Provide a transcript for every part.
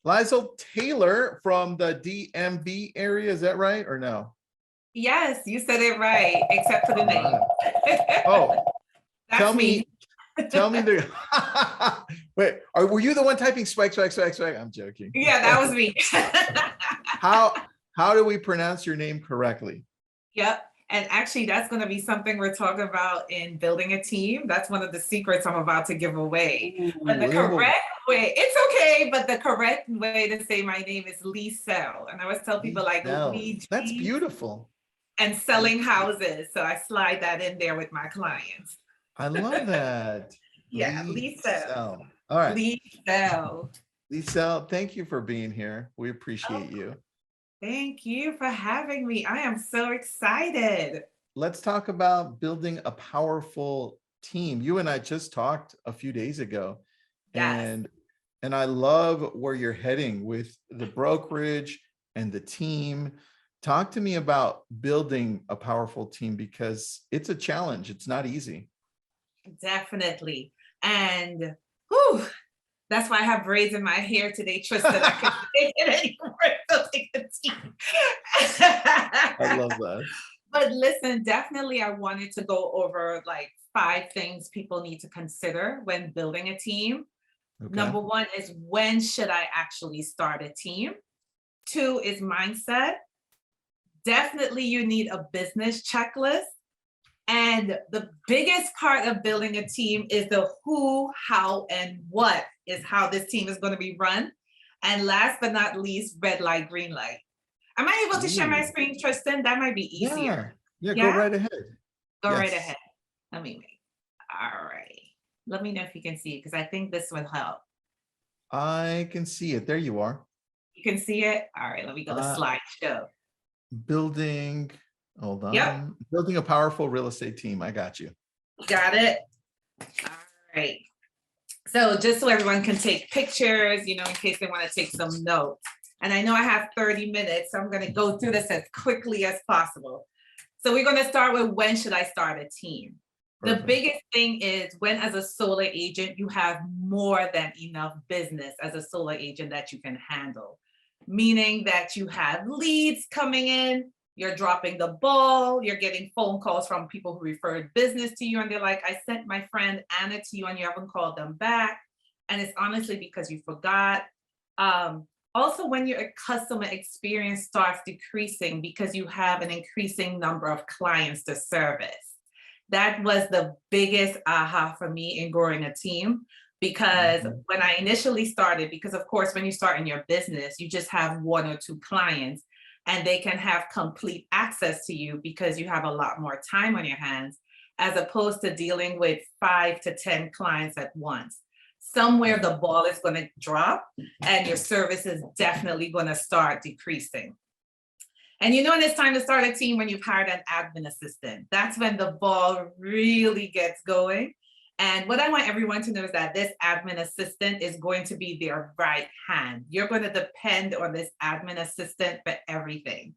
Leisel Taylor from the DMV area. Is that right or no? Yes, you said it right, except for the name. Oh, That's tell me the wait, were you the one typing swag, swag, swag, swag? I'm joking. Yeah, that was me. How do we pronounce your name correctly? Yep. And actually, that's going to be something we're talking about in building a team. That's one of the secrets I'm about to give away. Ooh, but the correct way, it's okay, but the correct way to say my name is Liesel. And I always tell people like Lee, that's beautiful. And selling houses. So I slide that in there with my clients. I love that. Yeah, Liesel. All right. Liesel. Liesel, thank you for being here. We appreciate you. Thank you for having me. I am so excited. Let's talk about building a powerful team. You and I just talked a few days ago. Yes. And I love where you're heading with the brokerage and the team. Talk to me about building a powerful team because it's a challenge. It's not easy. Definitely. And whew, that's why I have braids in my hair today, Tristan. I couldn't take it anymore. Building a team. I love that. But listen, definitely I wanted to go over like 5 things people need to consider when building a team. Okay. Number 1 is, when should I actually start a team? 2 is mindset. Definitely you need a business checklist. And the biggest part of building a team is the who, how, and what is how this team is going to be run. And last but not least, red light, green light. Am I able to share my screen, Tristan? That might be easier. Yeah, go right ahead. Go right ahead. Let me make. All right. Let me know if you can see it, because I think this would help. I can see it. There you are. You can see it? All right, let me go to slideshow. Building, hold on. Yep. Building a powerful real estate team. I got you. Got it. All right. So just so everyone can take pictures, in case they want to take some notes. And I know I have 30 minutes, so I'm going to go through this as quickly as possible. So we're going to start with, when should I start a team? Perfect. The biggest thing is when, as a solo agent, you have more than enough business as a solo agent that you can handle. Meaning that you have leads coming in, you're dropping the ball, you're getting phone calls from people who referred business to you, and they're like, I sent my friend Anna to you and you haven't called them back. And it's honestly because you forgot. Also, when your customer experience starts decreasing because you have an increasing number of clients to service. That was the biggest aha for me in growing a team. Because when I initially started, because of course, when you start in your business, you just have 1 or 2 clients and they can have complete access to you because you have a lot more time on your hands, as opposed to dealing with 5 to 10 clients at once. Somewhere the ball is going to drop and your service is definitely going to start decreasing. And when it's time to start a team, when you've hired an admin assistant, that's when the ball really gets going. And what I want everyone to know is that this admin assistant is going to be their right hand. You're going to depend on this admin assistant for everything.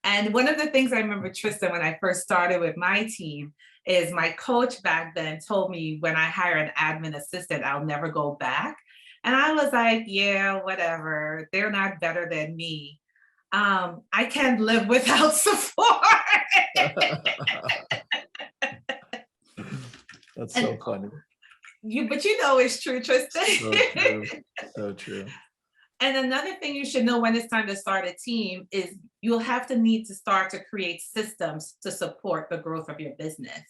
And one of the things I remember, Tristan, when I first started with my team, is my coach back then told me, when I hire an admin assistant, I'll never go back. And I was like, yeah, whatever. They're not better than me. I can't live without support. That's so funny. But it's true, Tristan. So true. So true. And another thing you should know when it's time to start a team is you'll have to need to start to create systems to support the growth of your business.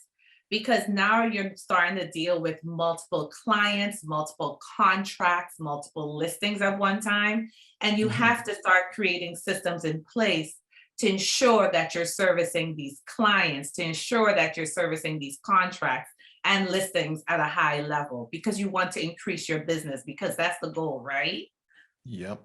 Because now you're starting to deal with multiple clients, multiple contracts, multiple listings at one time. And you have to start creating systems in place to ensure that you're servicing these clients, to ensure that you're servicing these contracts and listings at a high level, because you want to increase your business, because that's the goal, right? Yep.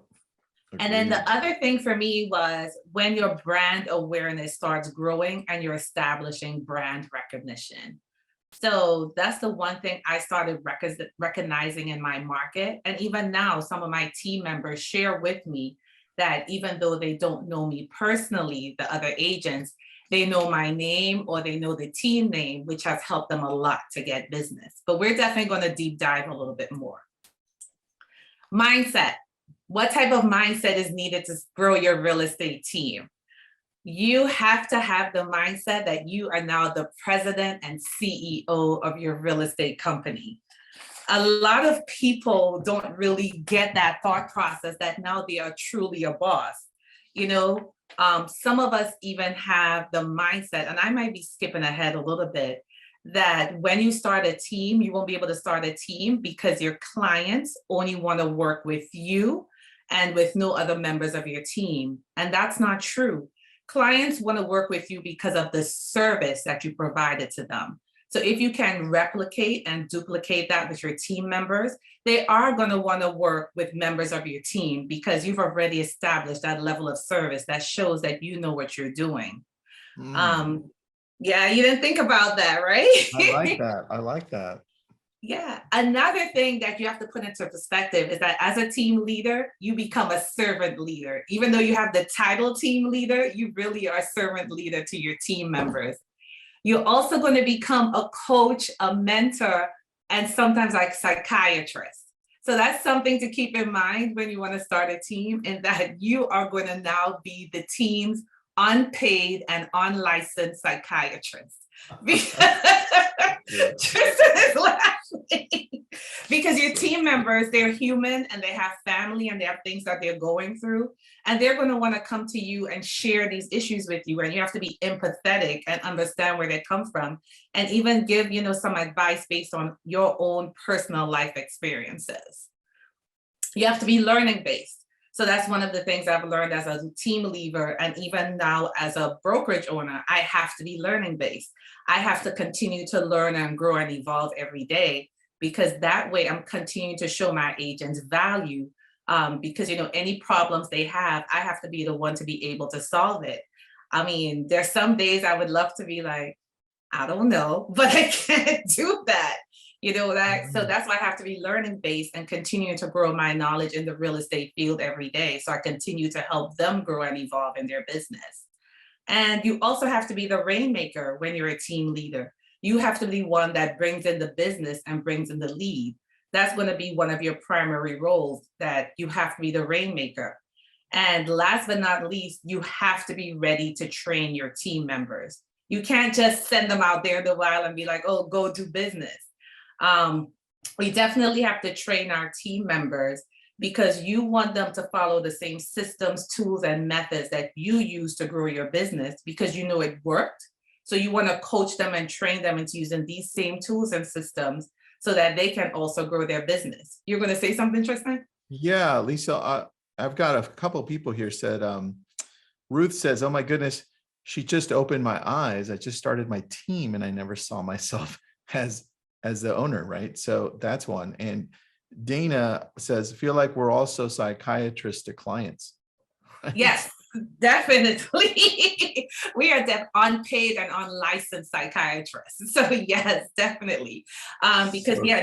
Agreed. And then the other thing for me was when your brand awareness starts growing and you're establishing brand recognition. So that's the one thing I started recognizing in my market. And even now, some of my team members share with me that even though they don't know me personally, the other agents, they know my name or they know the team name, which has helped them a lot to get business. But we're definitely going to deep dive a little bit more. Mindset. What type of mindset is needed to grow your real estate team? You have to have the mindset that you are now the president and CEO of your real estate company. A lot of people don't really get that thought process that now they are truly a boss. You know, some of us even have the mindset, and I might be skipping ahead a little bit, that when you start a team, you won't be able to start a team because your clients only want to work with you and with no other members of your team. And that's not true. Clients want to work with you because of the service that you provided to them. So if you can replicate and duplicate that with your team members, they are going to want to work with members of your team because you've already established that level of service that shows that you know what you're doing. Yeah, you didn't think about that, right? I like that. I like that. Yeah. Another thing that you have to put into perspective is that as a team leader, you become a servant leader. Even though you have the title team leader, you really are a servant leader to your team members. You're also going to become a coach, a mentor, and sometimes like psychiatrist. So that's something to keep in mind when you want to start a team, and that you are going to now be the team's unpaid and unlicensed psychiatrist. Tristan is laughing. Because your team members, they're human and they have family and they have things that they're going through. And they're going to want to come to you and share these issues with you. And you have to be empathetic and understand where they come from. And even give, some advice based on your own personal life experiences. You have to be learning based. So that's one of the things I've learned as a team leader, and even now as a brokerage owner, I have to be learning based. I have to continue to learn and grow and evolve every day, because that way I'm continuing to show my agents value. Because any problems they have, I have to be the one to be able to solve it. I mean, there's some days I would love to be like, I don't know, but I can't do that. So that's why I have to be learning based and continuing to grow my knowledge in the real estate field every day. So I continue to help them grow and evolve in their business. And you also have to be the rainmaker when you're a team leader. You have to be one that brings in the business and brings in the lead. That's going to be one of your primary roles, that you have to be the rainmaker. And last but not least, you have to be ready to train your team members. You can't just send them out there in the wild and be like, oh, go do business. We definitely have to train our team members, because you want them to follow the same systems, tools, and methods that you use to grow your business, because it worked. So you want to coach them and train them into using these same tools and systems so that they can also grow their business. You're going to say something, Tristan? Yeah, Lisa, I've got a couple of people here said, Ruth says, oh my goodness, she just opened my eyes. I just started my team and I never saw myself as the owner, right? So that's one. And Dana says, feel like we're also psychiatrists to clients. Right? Yes, definitely. We are unpaid and unlicensed psychiatrists. So yes, definitely. Because So in true.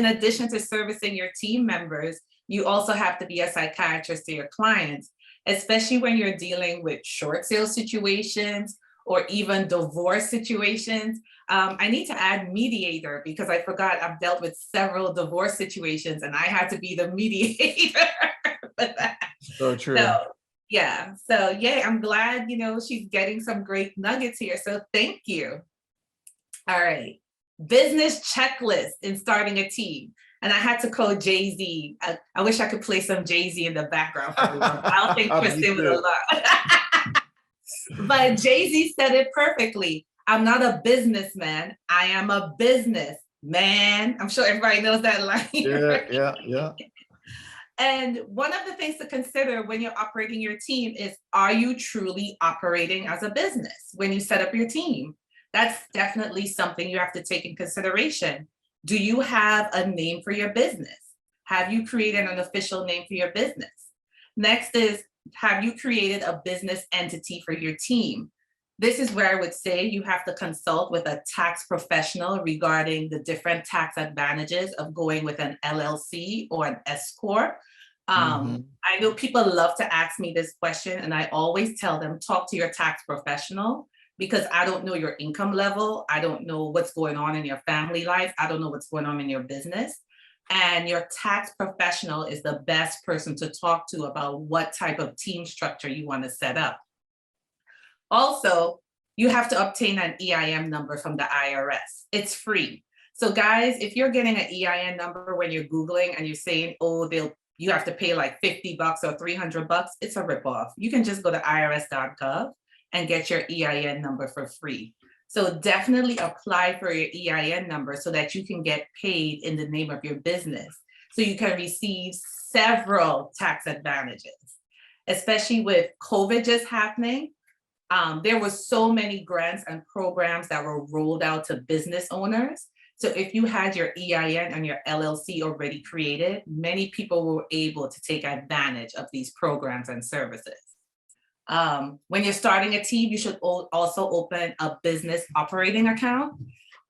addition to servicing your team members, you also have to be a psychiatrist to your clients, especially when you're dealing with short sale situations or even divorce situations. I need to add mediator, because I forgot I've dealt with several divorce situations and I had to be the mediator for that. So true. So I'm glad, she's getting some great nuggets here. So thank you. All right. Business checklist in starting a team. And I had to call Jay-Z. I wish I could play some Jay-Z in the background for everyone. I don't think Tristan would allow. But Jay-Z said it perfectly. I'm not a businessman. I am a business man. I'm sure everybody knows that line. Yeah. And one of the things to consider when you're operating your team is, are you truly operating as a business when you set up your team? That's definitely something you have to take in consideration. Do you have a name for your business? Have you created an official name for your business? Next is, have you created a business entity for your team? This is where I would say you have to consult with a tax professional regarding the different tax advantages of going with an LLC or an S Corp. I know people love to ask me this question, and I always tell them, talk to your tax professional, because I don't know your income level. I don't know what's going on in your family life. I don't know what's going on in your business. And your tax professional is the best person to talk to about what type of team structure you want to set up. Also, you have to obtain an EIN number from the IRS. It's free. So guys, if you're getting an EIN number when you're Googling and you're saying, oh, you have to pay like $50 or $300, it's a ripoff. You can just go to irs.gov and get your EIN number for free. So definitely apply for your EIN number so that you can get paid in the name of your business. So you can receive several tax advantages, especially with COVID just happening. There were so many grants and programs that were rolled out to business owners. So if you had your EIN and your LLC already created, many people were able to take advantage of these programs and services. When you're starting a team, you should also open a business operating account.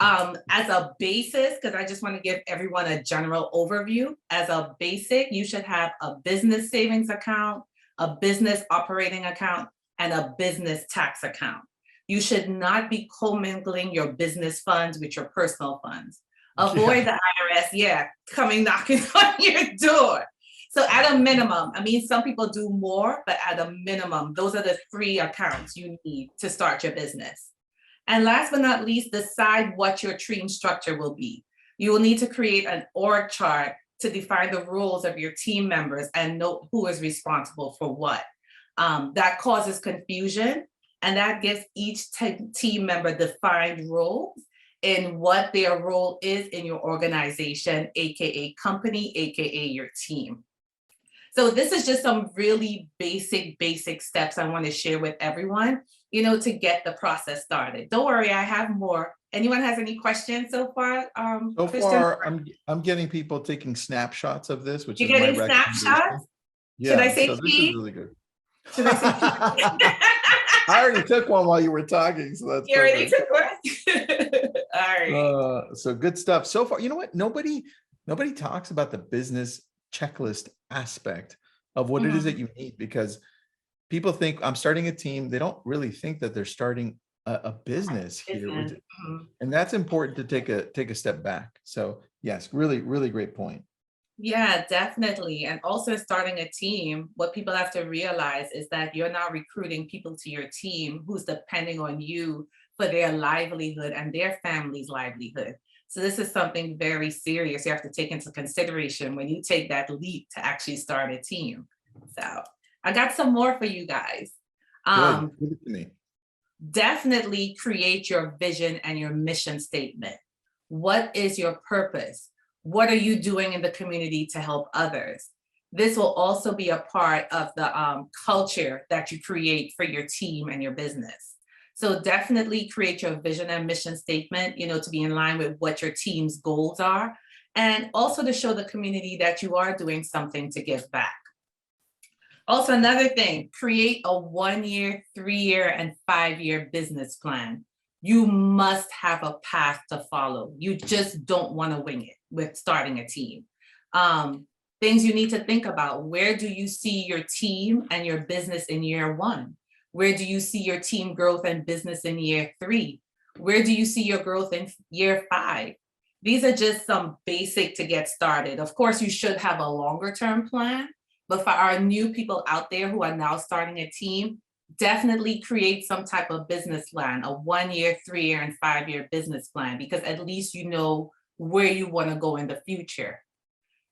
As a basis, because I just want to give everyone a general overview, as a basic, you should have a business savings account, a business operating account, and a business tax account. You should not be commingling your business funds with your personal funds. Avoid the IRS, coming knocking on your door. So at a minimum, I mean, some people do more, but at a minimum, those are the 3 accounts you need to start your business. And last but not least, decide what your team structure will be. You will need to create an org chart to define the roles of your team members and note who is responsible for what. That causes confusion, and that gives each team member defined roles in what their role is in your organization, AKA company, AKA your team. So this is just some really basic steps I want to share with everyone, to get the process started. Don't worry, I have more. Anyone has any questions so far? So Tristan? far, I'm getting people taking snapshots of this, which You're is my getting recommendation. snapshots? Yeah, Should I say so this is really good. Should I say I already took one while you were talking, so that's You already perfect. took one? All right. So good stuff. So far, you know what? Nobody talks about the business checklist aspect of what it is that you need, because people think I'm starting a team. They don't really think that they're starting a business here. And that's important to take a step back. So yes, really, really great point. Yeah, definitely. And also starting a team, what people have to realize is that you're not recruiting people to your team who's depending on you for their livelihood and their family's livelihood. So this is something very serious you have to take into consideration when you take that leap to actually start a team. So I got some more for you guys. Good. Give it to me. Definitely create your vision and your mission statement. What is your purpose? What are you doing in the community to help others? This will also be a part of the culture that you create for your team and your business. So definitely create your vision and mission statement, to be in line with what your team's goals are, and also to show the community that you are doing something to give back. Also, another thing, create a 1-year, 3-year, and 5-year business plan. You must have a path to follow. You just don't want to wing it with starting a team. Things you need to think about: where do you see your team and your business in year 1? Where do you see your team growth and business in year 3? Where do you see your growth in year 5? These are just some basic to get started. Of course, you should have a longer term plan, but for our new people out there who are now starting a team, definitely create some type of business plan, a 1-year, 3-year, and 5-year business plan, because at least you know where you want to go in the future.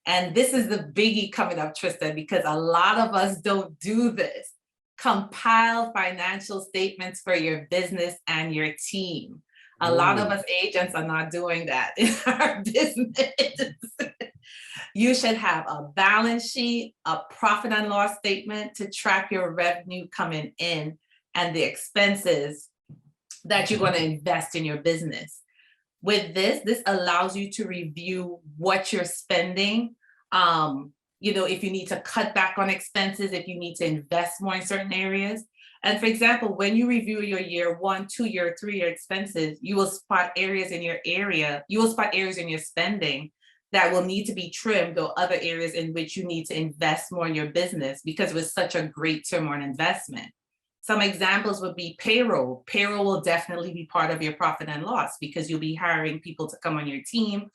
And this is the biggie coming up, Tristan, because a lot of us don't do this. Compile financial statements for your business and your team. A lot of us agents are not doing that in our business. You should have a balance sheet, a profit and loss statement to track your revenue coming in and the expenses that you're going to invest in your business. With this allows you to review what you're spending. If you need to cut back on expenses, if you need to invest more in certain areas. And for example, when you review your year 1, 2-year, 3-year expenses, you will spot areas in your spending that will need to be trimmed, or other areas in which you need to invest more in your business because it was such a great term on investment. Some examples would be payroll. Payroll will definitely be part of your profit and loss because you'll be hiring people to come on your team.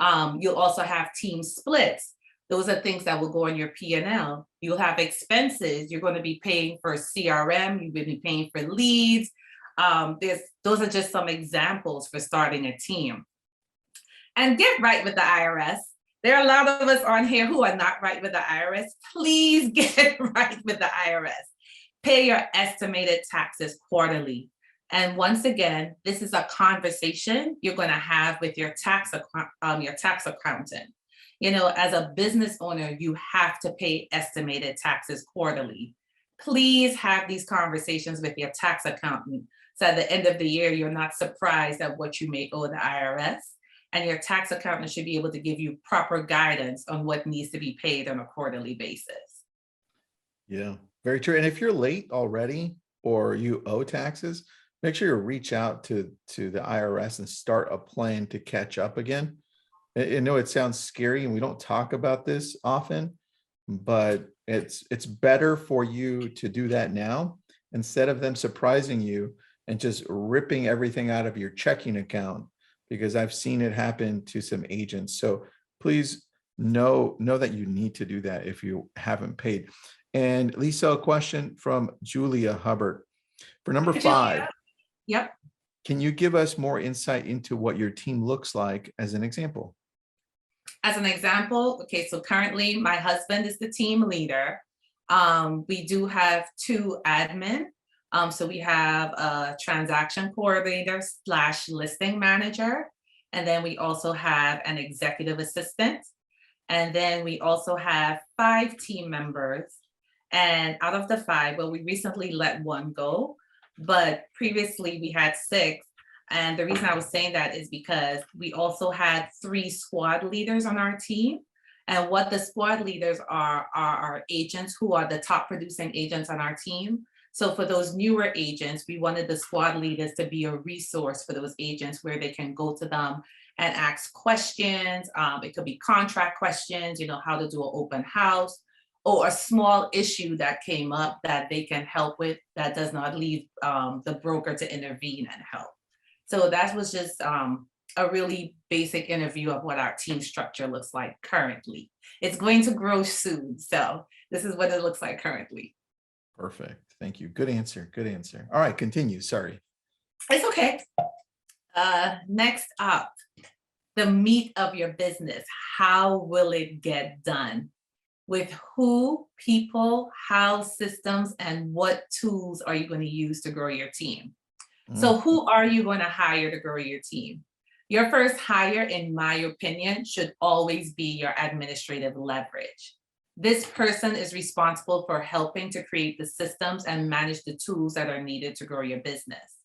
You'll also have team splits. Those are things that will go on your P&L. You'll have expenses. You're going to be paying for CRM. You're going to be paying for leads. Those are just some examples for starting a team. And get right with the IRS. There are a lot of us on here who are not right with the IRS. Please get right with the IRS. Pay your estimated taxes quarterly. And once again, this is a conversation you're going to have with your tax accountant. You know, as a business owner, you have to pay estimated taxes quarterly. Please have these conversations with your tax accountant. So at the end of the year, you're not surprised at what you may owe the IRS. And your tax accountant should be able to give you proper guidance on what needs to be paid on a quarterly basis. Yeah, very true. And if you're late already or you owe taxes, make sure you reach out to the IRS and start a plan to catch up again. I know it sounds scary and we don't talk about this often, but it's better for you to do that now instead of them surprising you and just ripping everything out of your checking account, because I've seen it happen to some agents. So please know that you need to do that if you haven't paid. And Lisa, a question from Julia Hubbard. For number 5, yep. Can you give us more insight into what your team looks like as an example? As an example, okay, so currently my husband is the team leader. We do have 2 admin. So we have a transaction coordinator / listing manager. And then we also have an executive assistant. And then we also have 5 team members. And out of the 5, well, we recently let 1 go, but previously we had 6. And the reason I was saying that is because we also had 3 squad leaders on our team. And what the squad leaders are our agents who are the top producing agents on our team. So for those newer agents, we wanted the squad leaders to be a resource for those agents where they can go to them and ask questions. It could be contract questions, you know, how to do an open house, or a small issue that came up that they can help with that does not leave the broker to intervene and help. So that was just a really basic interview of what our team structure looks like currently. It's going to grow soon. So this is what it looks like currently. Perfect. Thank you. Good answer. Good answer. All right, continue. Sorry. It's okay. Next up, the meat of your business. How will it get done? With who, people, how, systems, and what tools are you going to use to grow your team? So who are you going to hire to grow your team? Your first hire, in my opinion, should always be your administrative leverage. This person is responsible for helping to create the systems and manage the tools that are needed to grow your business.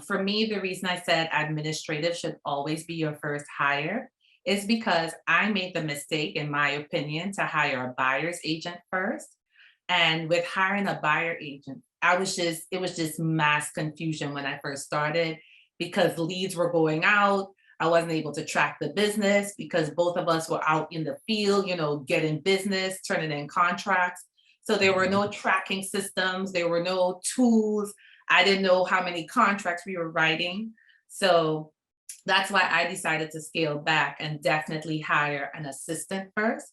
For me, the reason I said administrative should always be your first hire is because I made the mistake, in my opinion, to hire a buyer's agent first. And with hiring a buyer agent, it was just mass confusion when I first started, because leads were going out. I wasn't able to track the business because both of us were out in the field, you know, getting business, turning in contracts. So there were no tracking systems. There were no tools. I didn't know how many contracts we were writing. So that's why I decided to scale back and definitely hire an assistant first,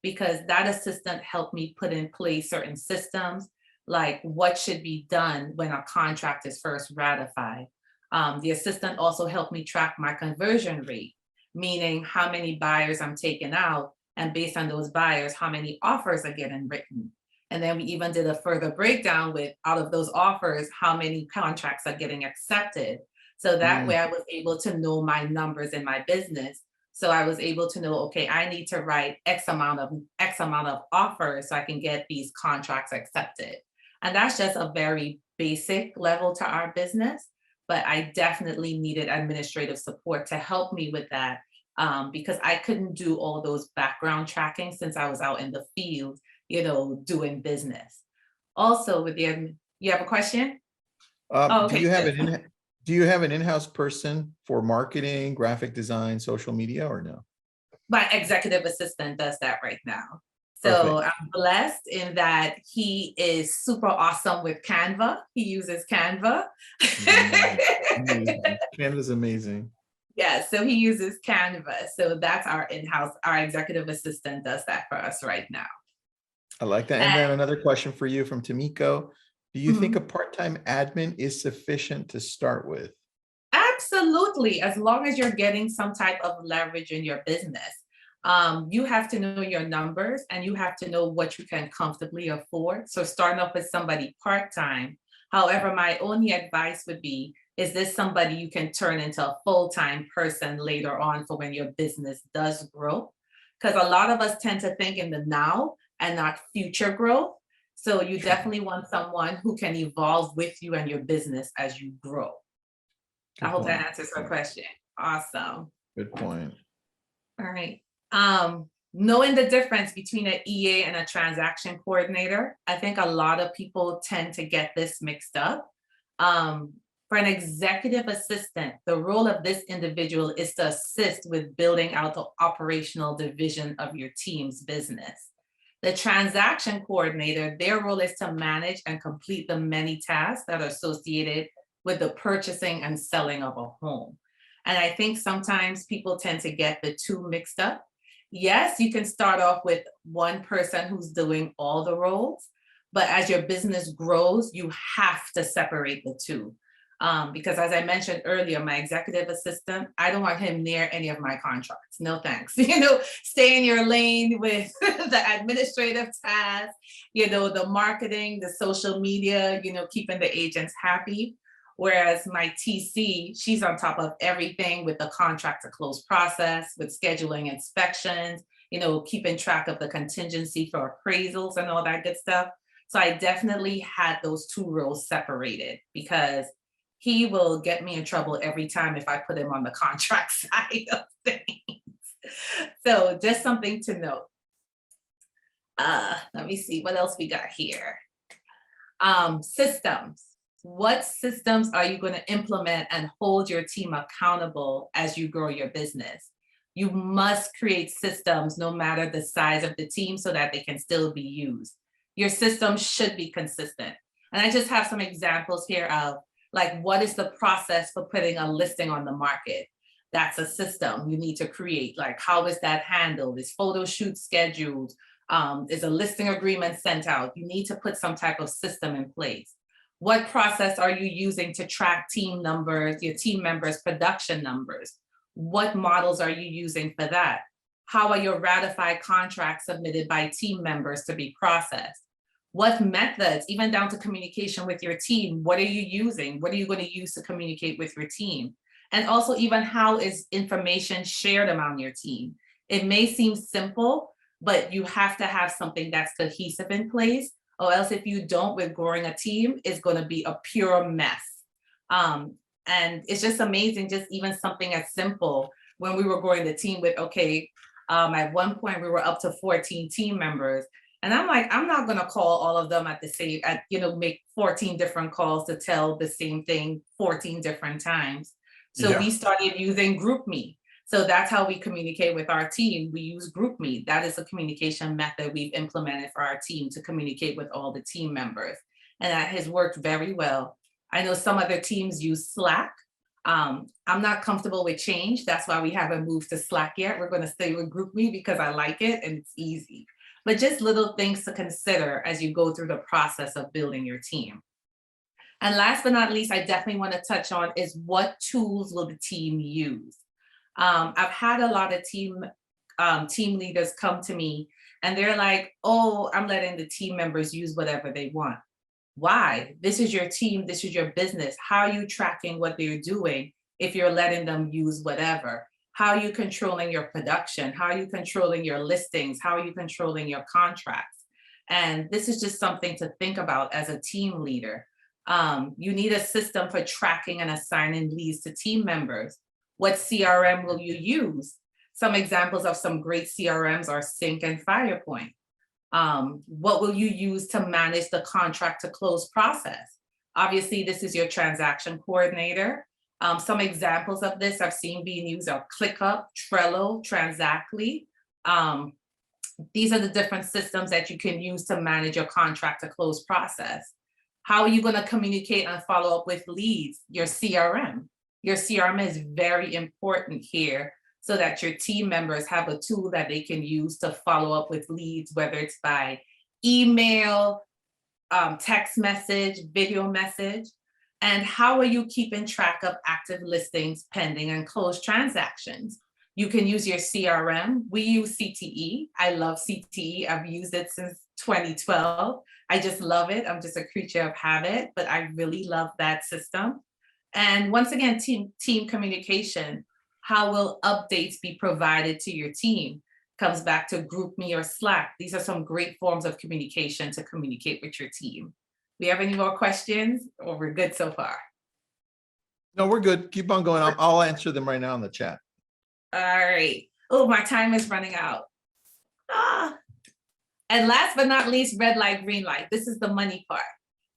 because that assistant helped me put in place certain systems, like what should be done when a contract is first ratified. The assistant also helped me track my conversion rate, meaning how many buyers I'm taking out, and based on those buyers, how many offers are getting written. And then we even did a further breakdown with, out of those offers, how many contracts are getting accepted. So that way I was able to know my numbers in my business. So I was able to know, okay, I need to write X amount of offers so I can get these contracts accepted. And that's just a very basic level to our business. But I definitely needed administrative support to help me with that, because I couldn't do all those background tracking since I was out in the field, you know, doing business. Also, with the, you have a question? Do you have an in-house person for marketing, graphic design, social media, or no? My executive assistant does that right now. So Perfect. I'm blessed in that he is super awesome with Canva. He uses Canva. Amazing. Canva's amazing. Yeah, so he uses Canva. So that's our in-house, our executive assistant does that for us right now. I like that. And then And another question for you from Tamiko. Do you think a mhm, part-time admin is sufficient to start with? absolutely, as long as you're getting some type of leverage in your business. You have to know your numbers and you have to know what you can comfortably afford. So starting off with somebody part-time. However, my only advice would be, is this somebody you can turn into a full-time person later on for when your business does grow? Because a lot of us tend to think in the now and not future growth. So you Sure. definitely want someone who can evolve with you and your business as you grow. I Good hope that point. answers your question. Awesome. Good point. All right. Knowing the difference between an EA and a transaction coordinator, I think a lot of people tend to get this mixed up. For an executive assistant, the role of this individual is to assist with building out the operational division of your team's business. The transaction coordinator, their role is to manage and complete the many tasks that are associated with the purchasing and selling of a home. And I think sometimes people tend to get the two mixed up. Yes, you can start off with one person who's doing all the roles, but as your business grows, you have to separate the two. Because as I mentioned earlier, my executive assistant, I don't want him near any of my contracts. No thanks. Stay in your lane with the administrative tasks, the marketing, the social media, keeping the agents happy. Whereas my TC, she's on top of everything with the contract to close process, with scheduling inspections, keeping track of the contingency for appraisals and all that good stuff. So I definitely had those two roles separated because he will get me in trouble every time if I put him on the contract side of things. So just something to note. Let me see what else we got here. Systems. What systems are you going to implement and hold your team accountable as you grow your business? You must create systems no matter the size of the team so that they can still be used. Your systems should be consistent. And I just have some examples here of like, what is the process for putting a listing on the market? That's a system you need to create. Like, how is that handled? Is photo shoot scheduled? Is a listing agreement sent out? You need to put some type of system in place. What process are you using to track team numbers, your team members' production numbers? What models are you using for that? How are your ratified contracts submitted by team members to be processed? What methods, even down to communication with your team, what are you using? What are you going to use to communicate with your team? And also even how is information shared among your team? It may seem simple, but you have to have something that's cohesive in place, or else if you don't, with growing a team, it's going to be a pure mess. And it's just amazing, just even something as simple when we were growing the team with, at one point we were up to 14 team members. And I'm like, I'm not going to call all of them at the same, make 14 different calls to tell the same thing 14 different times. So Yeah. we started using GroupMe. So that's how we communicate with our team. We use GroupMe. That is a communication method we've implemented for our team to communicate with all the team members. And that has worked very well. I know some other teams use Slack. I'm not comfortable with change. That's why we haven't moved to Slack yet. We're going to stay with GroupMe because I like it and it's easy. But just little things to consider as you go through the process of building your team. And last but not least, I definitely want to touch on is what tools will the team use? I've had a lot of team leaders come to me and they're like, oh, I'm letting the team members use whatever they want. Why? This is your team, this is your business. How are you tracking what they're doing if you're letting them use whatever? How are you controlling your production? How are you controlling your listings? How are you controlling your contracts? And this is just something to think about as a team leader. You need a system for tracking and assigning leads to team members. What CRM will you use? Some examples of some great CRMs are Sync and Firepoint. What will you use to manage the contract to close process? Obviously, this is your transaction coordinator. Some examples of this I've seen being used are ClickUp, Trello, Transactly. These are the different systems that you can use to manage your contract to close process. How are you going to communicate and follow up with leads? Your CRM. Your CRM is very important here so that your team members have a tool that they can use to follow up with leads, whether it's by email, text message, video message. And how are you keeping track of active listings, pending, and closed transactions? You can use your CRM. We use CTE. I love CTE. I've used it since 2012. I just love it. I'm just a creature of habit, but I really love that system. And once again, team communication. How will updates be provided to your team? Comes back to GroupMe or Slack. These are some great forms of communication to communicate with your team. We have any more questions, or we're good so far? No, we're good. Keep on going. I'll answer them right now in the chat. All right. Oh, my time is running out. And last but not least, red light, green light. This is the money part.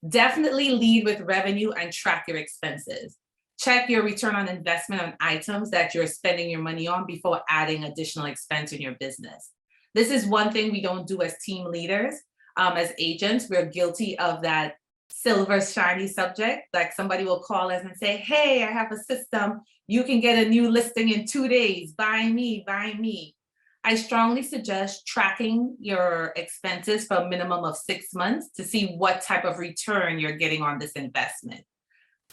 Definitely lead with revenue and track your expenses. Check your return on investment on items that you're spending your money on before adding additional expense in your business. This is one thing we don't do as team leaders. As agents, we're guilty of that silver shiny subject. Like somebody will call us and say, hey, I have a system. You can get a new listing in 2 days. Buy me, buy me. I strongly suggest tracking your expenses for a minimum of 6 months to see what type of return you're getting on this investment.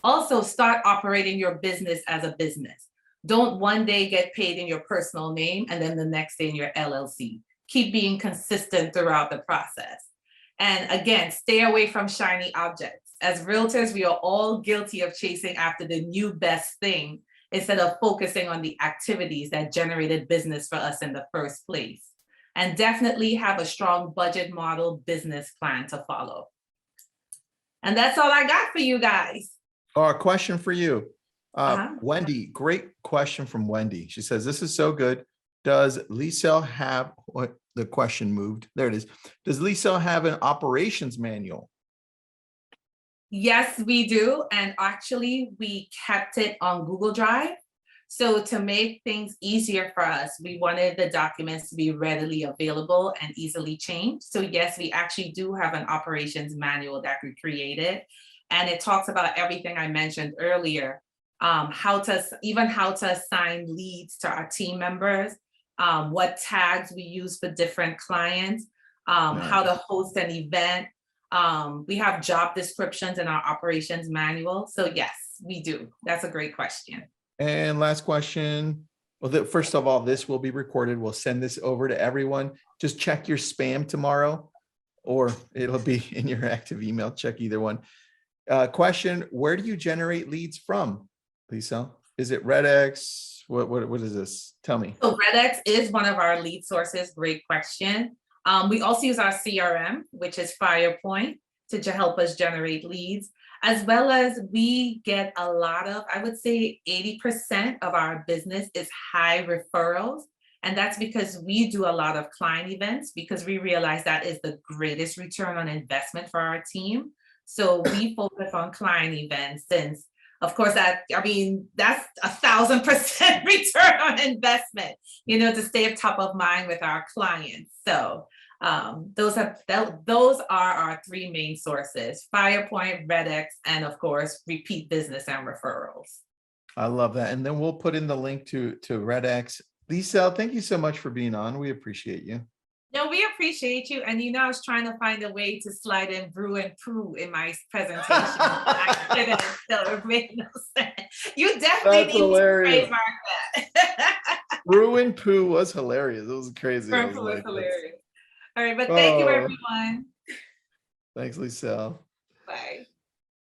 Also, start operating your business as a business. Don't one day get paid in your personal name and then the next day in your LLC. Keep being consistent throughout the process. And again, stay away from shiny objects. As realtors, we are all guilty of chasing after the new best thing instead of focusing on the activities that generated business for us in the first place. And definitely have a strong budget model business plan to follow. And that's all I got for you guys. A question for you. Wendy, great question from Wendy. She says, this is so good. Does Liesel have, what the question moved? There it is. Does Liesel have an operations manual? Yes, we do. And actually, we kept it on Google Drive. So to make things easier for us, we wanted the documents to be readily available and easily changed. So yes, we actually do have an operations manual that we created. And it talks about everything I mentioned earlier, how to assign leads to our team members, what tags we use for different clients, how to host an event. We have job descriptions in our operations manual. So yes, we do. That's a great question. And last question. Well, first of all, this will be recorded. We'll send this over to everyone. Just check your spam tomorrow, or it'll be in your active email. Check either one. Question, where do you generate leads from, Liesel? Is it REDX? What is this? Tell me. So REDX is one of our lead sources. Great question. We also use our CRM, which is Firepoint, to help us generate leads, as well as we get a lot of, I would say 80% of our business is high referrals. And that's because we do a lot of client events, because we realize that is the greatest return on investment for our team. So we focus on client events, since of course that's 1,000% return on investment, to stay top of mind with our clients. So those are our 3 main sources: Firepoint, REDX, and of course, repeat business and referrals. I love that. And then we'll put in the link to REDX. Liesel, thank you so much for being on. We appreciate you. No, we appreciate you. And I was trying to find a way to slide in brew and poo in my presentation. I couldn't, so it made no sense. You definitely need to trademark that. Brew and poo was hilarious. It was crazy. Brew and poo was hilarious. All right, but thank you, everyone. Thanks, Liesel.